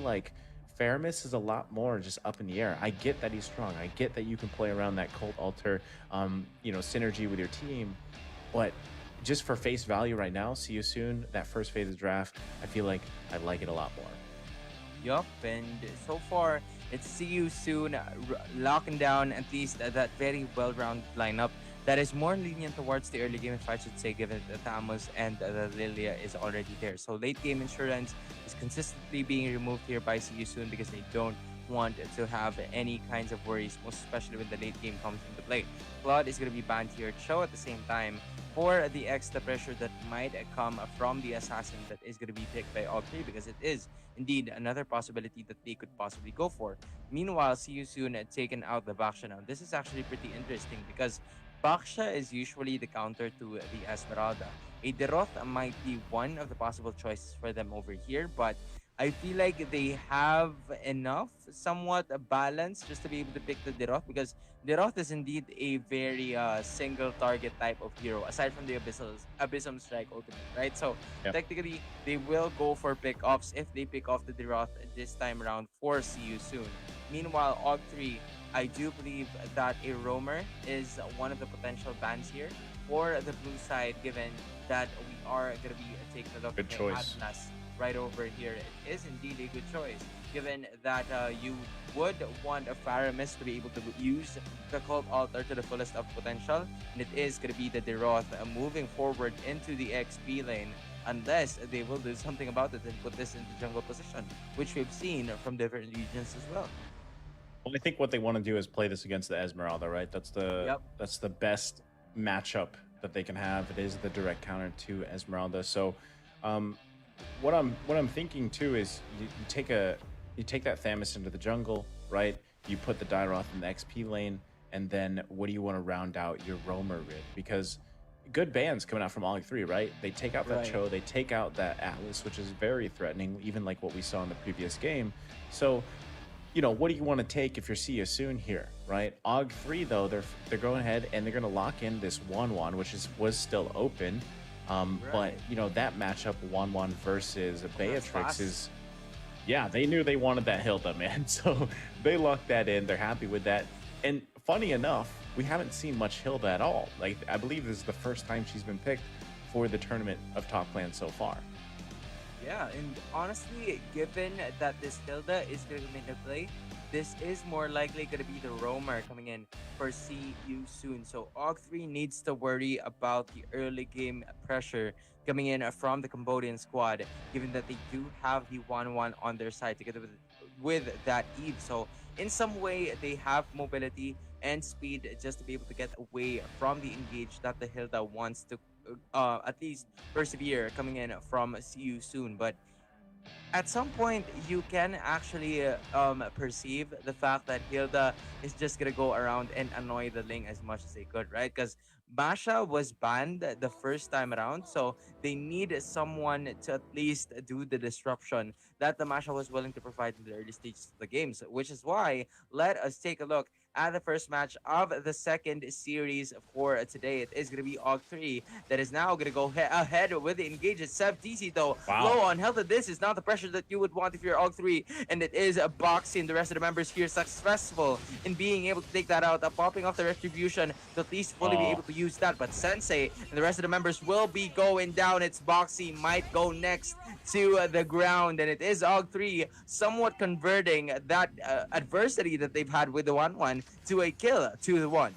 like Faramis is a lot more just up in the air. I get that he's strong. I get that you can play around that cult altar, synergy with your team, but just for face value right now, see you soon. That first phase of draft, I feel like I like it a lot more. Yup, and so far, it's see you soon, locking down at least that very well-rounded lineup that is more lenient towards the early game, if I should say, given that Thamus and the Lilia is already there. So late game insurance is consistently being removed here by see you soon because they don't want to have any kinds of worries, most especially when the late game comes into play. Claude is going to be banned here. Cho at the same time for the extra pressure that might come from the assassin that is going to be picked by AUG3 because it is indeed another possibility that they could possibly go for. Meanwhile, see you soon taken out the Baksha now. This is actually pretty interesting because Baksha is usually the counter to the Esmeralda. A Deroth might be one of the possible choices for them over here, but I feel like they have enough, somewhat a balance just to be able to pick the Deroth because Deroth is indeed a very single target type of hero aside from the Abyssum Strike ultimate, right? So Yep. technically they will go for pickoffs if they pick off the Deroth this time around for see you soon. Meanwhile, AUG3, I do believe that a roamer is one of the potential bans here for the blue side, given that we are going to be taking a look Good at choice. Atlas right over here. It is indeed a good choice, given that you would want a Faramis to be able to use the Cult Altar to the fullest of potential, and it is going to be the Deroth moving forward into the XP lane, unless they will do something about it and put this into jungle position, which we've seen from different regions as well. Well, I think what they want to do is play this against the Esmeralda, right? Yep. That's the best matchup that they can have. It is the direct counter to Esmeralda. So, um, what I'm thinking too is you take that Thamus into the jungle, right? You put the Dyroth in the XP lane, and then what do you want to round out your roamer with? Because good bans coming out from AUG3, right? They take out that Right. Cho, they take out that Atlas, which is very threatening, even like what we saw in the previous game. So what do you want to take if you're see you soon here, right? AUG3 though, they're going ahead and they're going to lock in this 1-1, which was still open. But Right. that matchup 1-1 versus That's Beatrix fast. is, yeah, they knew they wanted that Hilda, man. So they locked that in. They're happy with that. And funny enough, we haven't seen much Hilda at all. Like, I believe this is the first time she's been picked for the tournament of top clan so far. Yeah, and honestly, given that this Hilda is going to come into play, this is more likely going to be the roamer coming in for see you soon. So AUG3 needs to worry about the early game pressure coming in from the Cambodian squad, given that they do have the 1-1 on their side together with that Eve. So in some way, they have mobility and speed just to be able to get away from the engage that the Hilda wants to at least persevere coming in from see you soon. But at some point you can actually perceive the fact that Hilda is just gonna go around and annoy the Ling as much as they could, right? Because Basha was banned the first time around, so they need someone to at least do the disruption that the Masha was willing to provide in the early stages of the games, which is why let us take a look at the first match of the second series for today. It is going to be AUG3 that is now going to go ahead with the engages. Seb TC though, Wow. low on health. This is not the pressure that you would want if you're AUG3, and it is a boxing. The rest of the members here successful in being able to take that out, popping off the retribution to at least fully be Oh, able to use that. But Sensei and the rest of the members will be going down. It's Boxy might go next to the ground, and it is AUG3 somewhat converting that adversity that they've had with the 1-1 to a kill 2-1.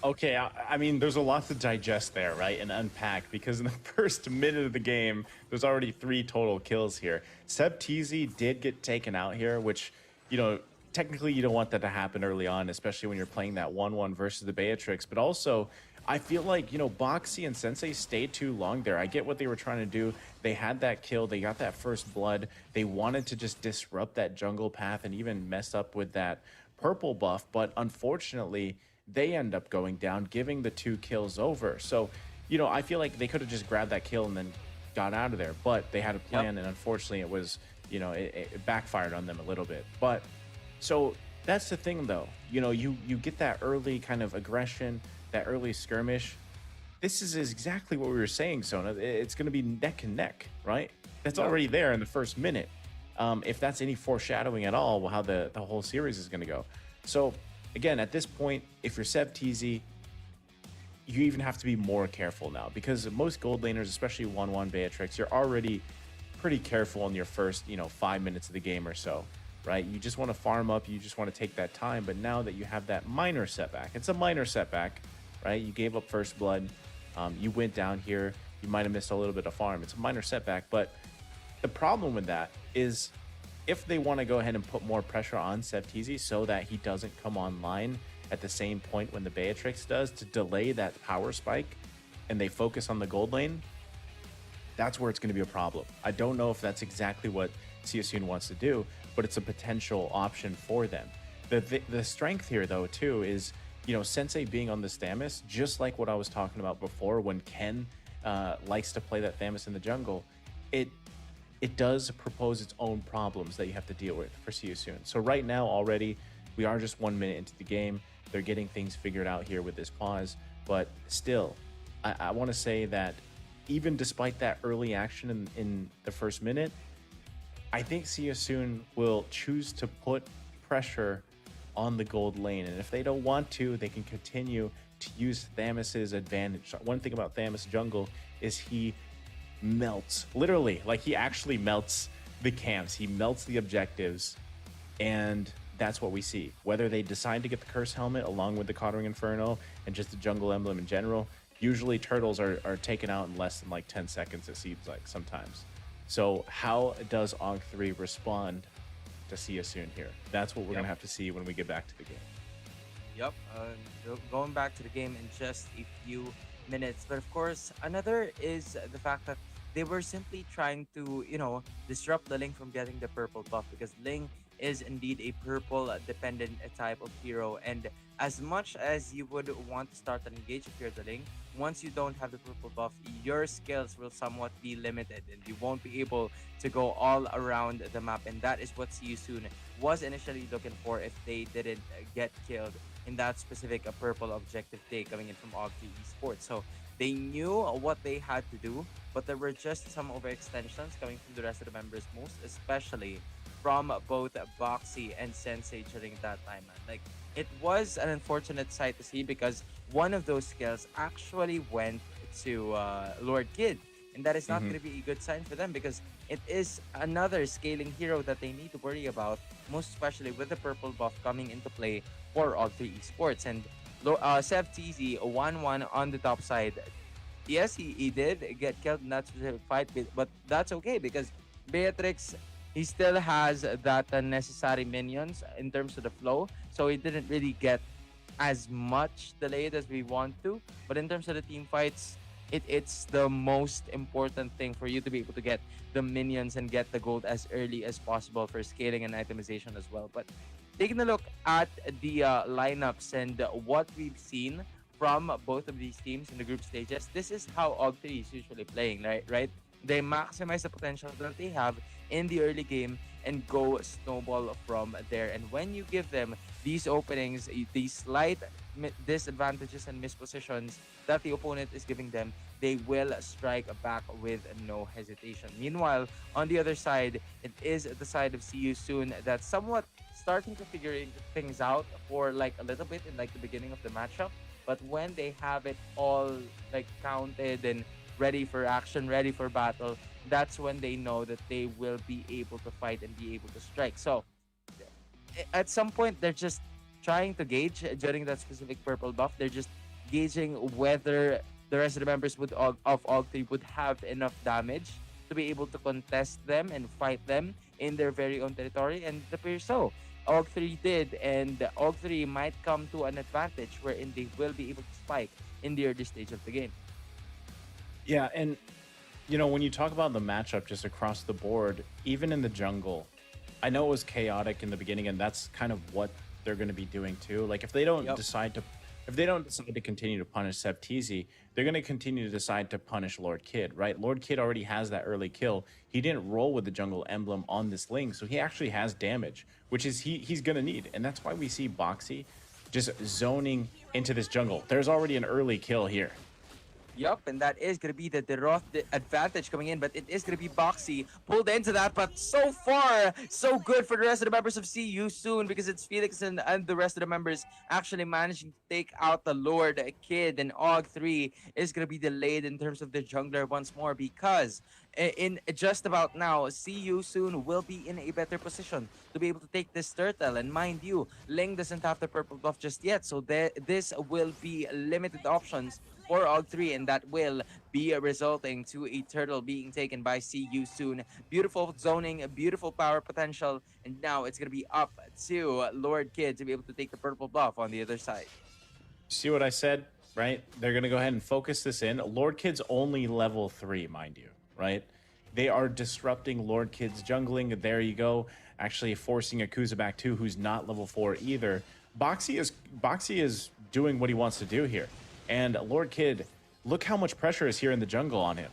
okay. I mean, there's a lot to digest there, right? And unpack because in the first minute of the game, there's already 3 total kills here. Seb TZ did get taken out here, which, technically you don't want that to happen early on, especially when you're playing that 1-1 versus the Beatrix. But also, I feel like, Boxy and Sensei stayed too long there. I get what they were trying to do. They had that kill. They got that first blood. They wanted to just disrupt that jungle path and even mess up with that purple buff. But unfortunately, they end up going down, giving the 2 kills over. So, I feel like they could have just grabbed that kill and then got out of there. But they had a Yep. plan, and unfortunately, it was, it backfired on them a little bit. But so that's the thing, though. You get that early kind of aggression, that early skirmish. This is exactly what we were saying, Sona. It's going to be neck and neck, right? That's Yep. already there in the first minute. if that's any foreshadowing at all, how the whole series is going to go. So again, at this point, if you're SebTZ, you even have to be more careful now, because most gold laners, especially 1-1 Beatrix, you're already pretty careful in your first, 5 minutes of the game or so, right? You just want to farm up, you just want to take that time. But now that you have that minor setback, it's a minor setback, right? You gave up first blood, you went down here, you might have missed a little bit of farm. It's a minor setback, but the problem with that is if they want to go ahead and put more pressure on SebTZ so that he doesn't come online at the same point when the Beatrix does, to delay that power spike, and they focus on the gold lane, that's where it's going to be a problem. I don't know if that's exactly what CSUN wants to do, but it's a potential option for them. The strength here, though, too, is, Sensei being on this Thamus, just like what I was talking about before when Ken likes to play that Thamus in the jungle, it does propose its own problems that you have to deal with for CSUN. So right now already, we are just 1 minute into the game. They're getting things figured out here with this pause, but still, I want to say that even despite that early action in the first minute, I think CSUN will choose to put pressure on the gold lane. And if they don't want to, they can continue to use Thamus's advantage. One thing about Thamus jungle is he melts, literally, like he actually melts the camps, he melts the objectives, and that's what we see. Whether they decide to get the curse helmet along with the Cottering Inferno and just the jungle emblem in general, usually turtles are taken out in less than like 10 seconds, it seems like sometimes. So how does AUG3 respond to CSUN here? That's what we're gonna have to see when we get back to the game. Yep, going back to the game in just a few minutes. But of course, another is the fact that they were simply trying to, disrupt the Ling from getting the purple buff, because Ling is indeed a purple dependent type of hero. And as much as you would want to start an engage if you're the Ling, once you don't have the purple buff, your skills will somewhat be limited and you won't be able to go all around the map. And that is what CSUN was initially looking for if they didn't get killed in that specific purple objective day coming in from AUG3 eSports. So they knew what they had to do, but there were just some overextensions coming from the rest of the members, most especially from both Boxy and Sensei during that time, man. Like, it was an unfortunate sight to see, because one of those skills actually went to Lord Kid, and that is not going to be a good sign for them, because it is another scaling hero that they need to worry about, most especially with the purple buff coming into play for AUG3 eSports. And SebTZ 1-1 on the top side. Yes, he did get killed in that specific fight, but that's okay, because Beatrix, he still has that necessary minions in terms of the flow, so he didn't really get as much delayed as we want to. But in terms of the team fights, it's the most important thing for you to be able to get the minions and get the gold as early as possible for scaling and itemization as well. But taking a look at the lineups and what we've seen from both of these teams in the group stages, this is how AUG3 is usually playing, right? They maximize the potential that they have in the early game and go snowball from there. And when you give them these openings, these slight disadvantages and mispositions that the opponent is giving them, they will strike back with no hesitation. Meanwhile, on the other side, it is the side of CSUN that's somewhat starting to figure things out for like a little bit in like the beginning of the matchup. But when they have it all like counted and ready for action, ready for battle, that's when they know that they will be able to fight and be able to strike. So at some point, they're just trying to gauge during that specific purple buff. They're just gauging whether the rest of the members of AUG3 would have enough damage to be able to contest them and fight them in their very own territory. And it appears so. AUG3 did, and AUG3 might come to an advantage wherein they will be able to spike in the early stage of the game. Yeah, and when you talk about the matchup just across the board, even in the jungle, I know it was chaotic in the beginning, and that's kind of what they're going to be doing too. Like if they don't decide to continue to punish SebTZ, they're going to continue to decide to punish Lord Kid, right? Lord Kid already has that early kill. He didn't roll with the jungle emblem on this Ling, so he actually has damage, which is he's going to need. And that's why we see Boxy just zoning into this jungle. There's already an early kill here. Yup, and that is going to be the Deroth advantage coming in, but it is going to be Boxy pulled into that. But so far, so good for the rest of the members of CU soon, because it's Felix and the rest of the members actually managing to take out the Lord Kid, and AUG3 is going to be delayed in terms of the jungler once more, because in just about now, CU soon will be in a better position to be able to take this turtle. And mind you, Ling doesn't have the purple buff just yet, so this will be limited options for AUG3, and that will be resulting to a turtle being taken by CU soon. Beautiful zoning, beautiful power potential, and now it's going to be up to Lord Kid to be able to take the purple buff on the other side. See what I said, right? They're going to go ahead and focus this in. Lord Kid's only level 3, mind you, right? They are disrupting Lord Kid's jungling. There you go. Actually forcing Akuza back too, who's not level 4 either. Boxy is doing what he wants to do here. And Lord Kid, look how much pressure is here in the jungle on him.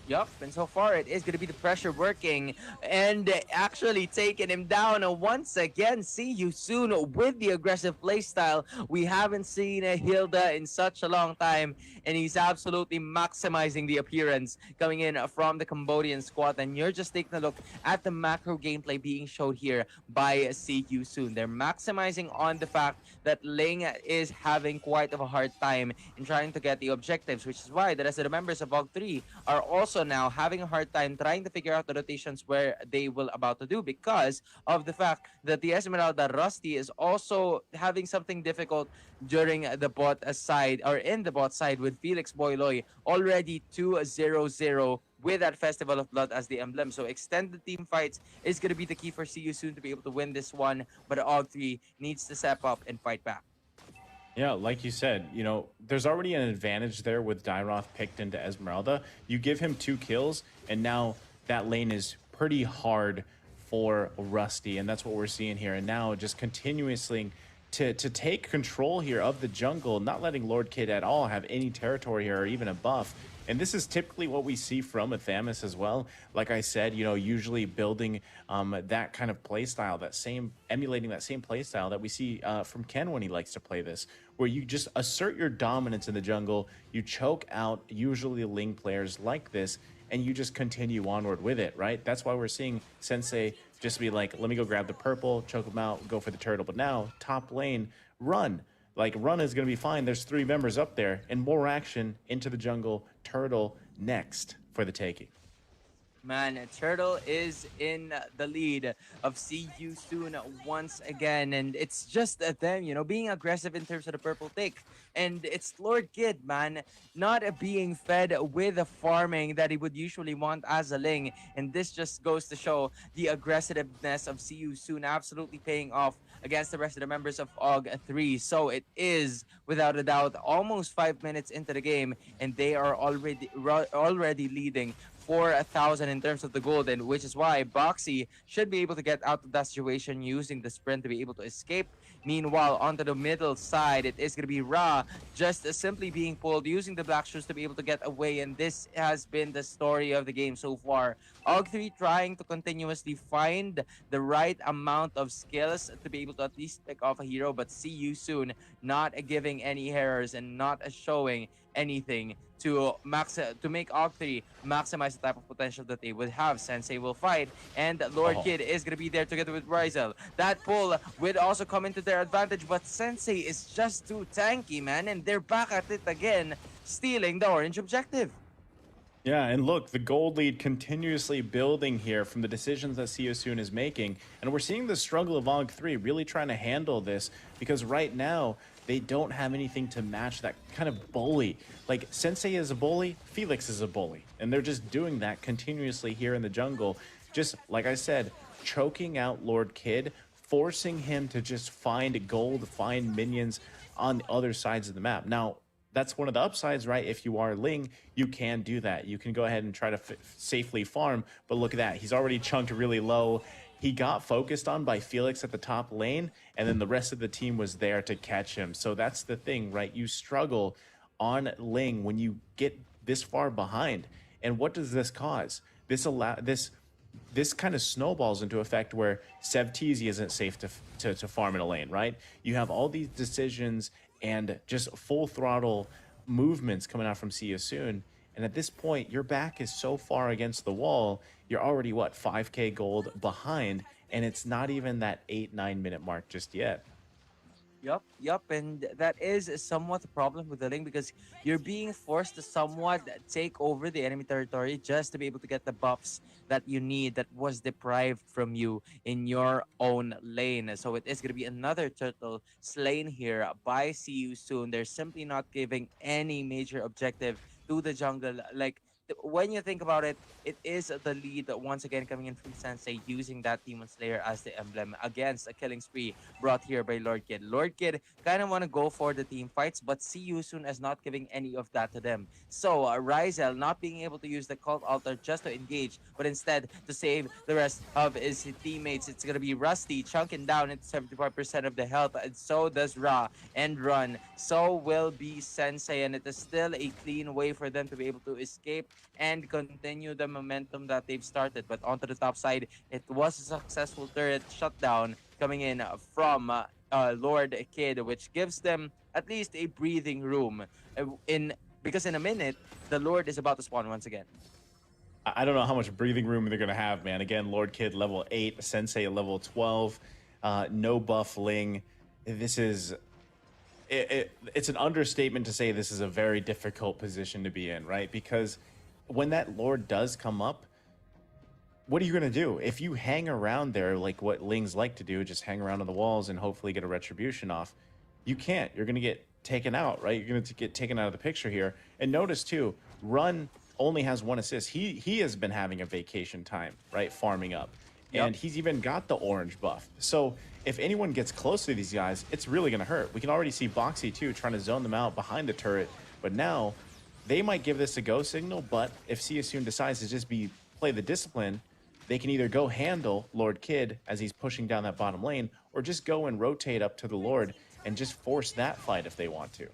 Yup, and so far it is going to be the pressure working and actually taking him down once again. See you soon with the aggressive playstyle. We haven't seen a Hilda in such a long time, and he's absolutely maximizing the appearance coming in from the Cambodian squad. And you're just taking a look at the macro gameplay being showed here by See You Soon. They're maximizing on the fact that Ling is having quite of a hard time in trying to get the objectives, which is why the rest of the members of AUG3 are also now having a hard time trying to figure out the rotations where they will about to do, because of the fact that the Esmeralda Rusty is also having something difficult during the bot side, or in the bot side, with Felix Boyloy already 2-0-0 with that Festival of Blood as the emblem. So extended team fights is going to be the key for CU soon to be able to win this one, but AUG3 needs to step up and fight back. Yeah, like you said, you know, there's already an advantage there with Dyroth picked into Esmeralda. You give him 2 kills, and now that lane is pretty hard for Rusty, and that's what we're seeing here. And now just continuously to take control here of the jungle, not letting Lord Kid at all have any territory here or even a buff. And this is typically what we see from Athamas as well. Like I said, you know, usually building that kind of play style, emulating that same play style that we see from Ken when he likes to play this, where you just assert your dominance in the jungle, you choke out usually Ling players like this, and you just continue onward with it, right? That's why we're seeing Sensei just be like, let me go grab the purple, choke him out, go for the turtle. But now, top lane, run. Like, run is going to be fine. There's 3 members up there, and more action into the jungle. Turtle next for the taking. Man, Turtle is in the lead of See You Soon once again, and it's just them, you know, being aggressive in terms of the purple take. And it's Lord Kid, man, not being fed with the farming that he would usually want as a Ling. And this just goes to show the aggressiveness of See You Soon absolutely paying off against the rest of the members of AUG3. So it is, without a doubt, almost 5 minutes into the game, and they are already leading 4,000 in terms of the gold, and which is why Boxy should be able to get out of that situation using the sprint to be able to escape. Meanwhile, onto the middle side, it is going to be Ra just simply being pulled using the black shoes to be able to get away, and this has been the story of the game so far. AUG3 trying to continuously find the right amount of skills to be able to at least pick off a hero, but See You Soon not giving any errors and not showing anything to make AUG3 maximize the type of potential that they would have. Sensei will fight, and Lord Kid is going to be there together with Rizel. That pull would also come into their advantage, but Sensei is just too tanky, man, and they're back at it again, stealing the orange objective. Yeah, and look, the gold lead continuously building here from the decisions that See You Soon is making. And we're seeing the struggle of AUG3 really trying to handle this, because right now, they don't have anything to match that kind of bully. Like, Sensei is a bully, Felix is a bully. And they're just doing that continuously here in the jungle. Just, like I said, choking out Lord Kid, forcing him to just find gold, find minions on the other sides of the map. Now, that's one of the upsides, right? If you are Ling, you can do that. You can go ahead and try to safely farm, but look at that. He's already chunked really low. He got focused on by Felix at the top lane, and then the rest of the team was there to catch him. So that's the thing, right? You struggle on Ling when you get this far behind. And what does this cause? This kind of snowballs into effect where Sevtz isn't safe to farm in a lane, right? You have all these decisions and just full throttle movements coming out from See You Soon. And at this point, your back is so far against the wall, you're already, what, 5K gold behind, and it's not even that 8-9 minute mark just yet. Yup, and that is somewhat a problem with the link because you're being forced to somewhat take over the enemy territory just to be able to get the buffs that you need that was deprived from you in your own lane. So it is going to be another turtle slain here by See You Soon. They're simply not giving any major objective to the jungle. Like, when you think about it, it is the lead once again coming in from Sensei using that Demon Slayer as the emblem against a killing spree brought here by Lord Kid. Lord Kid kind of want to go for the team fights, but See You Soon is not giving any of that to them. So Rizel not being able to use the cult altar just to engage, but instead to save the rest of his teammates. It's gonna be Rusty chunking down at 75% of the health, and so does Ra and Run. So will be Sensei, and it is still a clean way for them to be able to escape and continue the momentum that they've started. But onto the top side, it was a successful turret shutdown coming in from Lord Kid, which gives them at least a breathing room. In because in a minute, the Lord is about to spawn once again. I don't know how much breathing room they're going to have, man. Again, Lord Kid level 8, Sensei level 12, no buff Ling. This is... it's an understatement to say this is a very difficult position to be in, right? Because when that Lord does come up, what are you going to do? If you hang around there, like what Lings like to do, just hang around on the walls and hopefully get a retribution off, you can't. You're going to get taken out, right? You're going to get taken out of the picture here. And notice, too, Run only has 1 assist. He has been having a vacation time, right? Farming up. Yep. And he's even got the orange buff. So if anyone gets close to these guys, it's really going to hurt. We can already see Boxy, too, trying to zone them out behind the turret. But now they might give this a go signal. But if See You Soon decides to just play the discipline, they can either go handle Lord Kid as he's pushing down that bottom lane, or just go and rotate up to the Lord and just force that fight if they want to.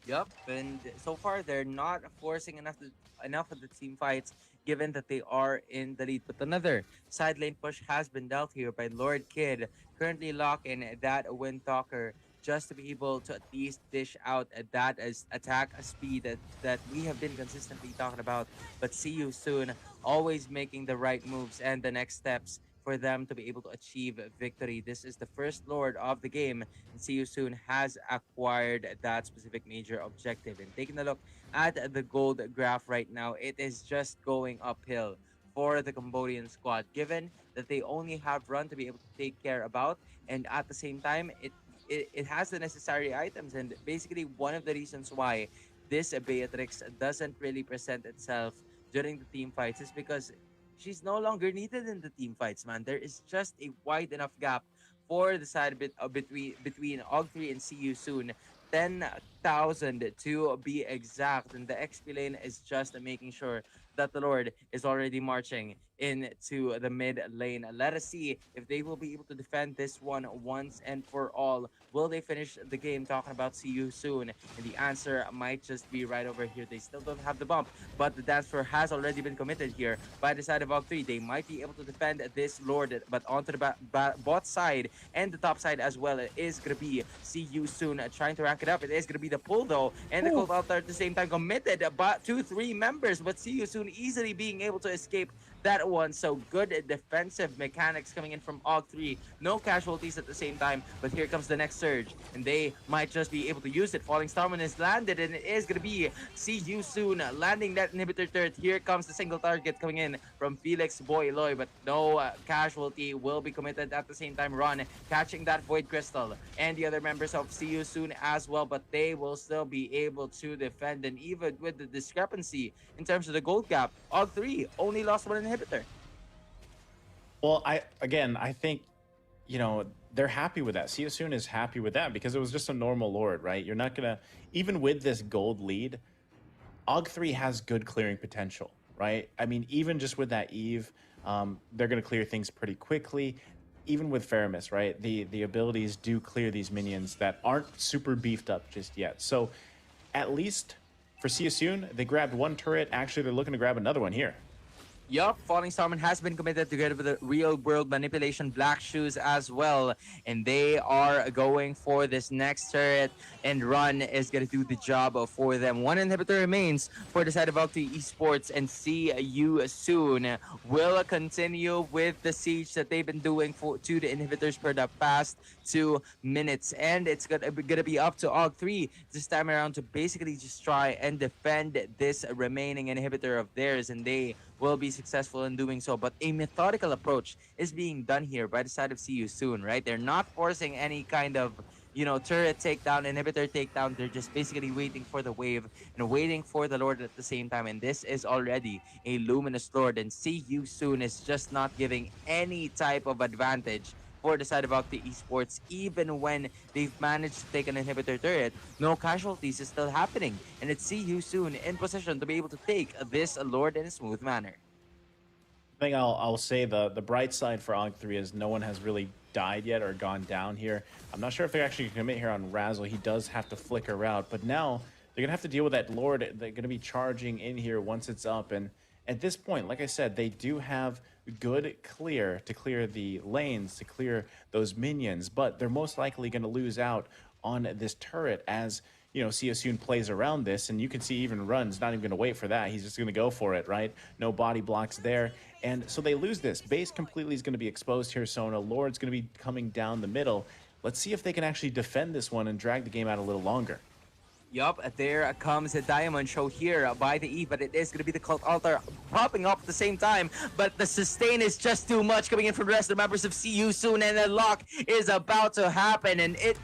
Yup, and so far they're not forcing enough of the team fights, given that they are in the lead. But another side lane push has been dealt here by Lord Kid, currently locking that Windtalker just to be able to at least dish out that as attack speed that we have been consistently talking about. But See You Soon always making the right moves and the next steps for them to be able to achieve victory. This is the first Lord of the game, and See You Soon has acquired that specific major objective. And taking a look at the gold graph right now, it is just going uphill for the Cambodian squad, given that they only have Run to be able to take care about, and at the same time, it has the necessary items. And basically, one of the reasons why this Beatrix doesn't really present itself during the team fights is because she's no longer needed in the team fights, man. There is just a wide enough gap for the side between AUG3 and See You Soon. 10,000 to be exact, and the XP lane is just making sure that the Lord is already marching into the mid lane. Let us see if they will be able to defend this one once and for all. Will they finish the game? Talking about See You Soon, and the answer might just be right over here. They still don't have the bump, but the dance floor has already been committed here by the side of AUG3. They might be able to defend this Lord, but onto the bot side and the top side as well, it is gonna be See You Soon trying to rack it up. It is gonna be the pull though, and the cold altar at the same time committed about 2-3 members, but See You Soon easily being able to escape that one. So good defensive mechanics coming in from AUG3. No casualties at the same time, but here comes the next surge, and they might just be able to use it. Falling Starman is landed, and it is going to be See You Soon landing that inhibitor turret. Here comes the single target coming in from Felix Boyloy, but no casualty will be committed at the same time. Run catching that Void Crystal, and the other members of See You Soon as well, but they will still be able to defend. And even with the discrepancy in terms of the gold gap, AUG3 only lost one inhibitor. Well, I think, they're happy with that. See You Soon is happy with that because it was just a normal Lord, right? You're not going to, even with this gold lead, AUG3 has good clearing potential, right? I mean, even just with that Eve, they're going to clear things pretty quickly. Even with Faramis, right? The abilities do clear these minions that aren't super beefed up just yet. So at least for See You Soon, they grabbed one turret. Actually, they're looking to grab another one here. Yup, Falling Starman has been committed together with the real world manipulation Black Shoes as well. And they are going for this next turret, and Run is going to do the job for them. One inhibitor remains for the side of AUG3 Esports, and see you soon. Will continue with the siege that they've been doing for to the inhibitors for the past 2 minutes. And it's gonna be up to AUG3 this time around to basically just try and defend this remaining inhibitor of theirs, and they will be successful in doing so. But a methodical approach is being done here by the side of See You Soon, right? They're not forcing any kind of, turret takedown, inhibitor takedown. They're just basically waiting for the wave and waiting for the Lord at the same time. And this is already a Luminous Lord. And See You Soon is just not giving any type of advantage for the side of AUG3 Esports. Even when they've managed to take an inhibitor turret, no casualties is still happening. And it's See You Soon in position to be able to take this Lord in a smooth manner. I think I'll say the bright side for AUG3 is no one has really died yet or gone down here. I'm not sure if they're actually going to commit here on Razzle. He does have to flicker out, but now they're going to have to deal with that Lord. They're going to be charging in here once it's up, and at this point, like I said, they do have good clear to clear the lanes, to clear those minions, but they're most likely going to lose out on this turret as See You Soon plays around this, and you can see even Run's not even going to wait for that. He's just going to go for it, right? No body blocks there. And so they lose this. Base completely is going to be exposed here, Sona. Lord's going to be coming down the middle. Let's see if they can actually defend this one and drag the game out a little longer. Yup, there comes a diamond show here by the Eve, but it is going to be the cult altar popping up at the same time. But the sustain is just too much coming in from the rest of the members of See You Soon, and the lock is about to happen, and it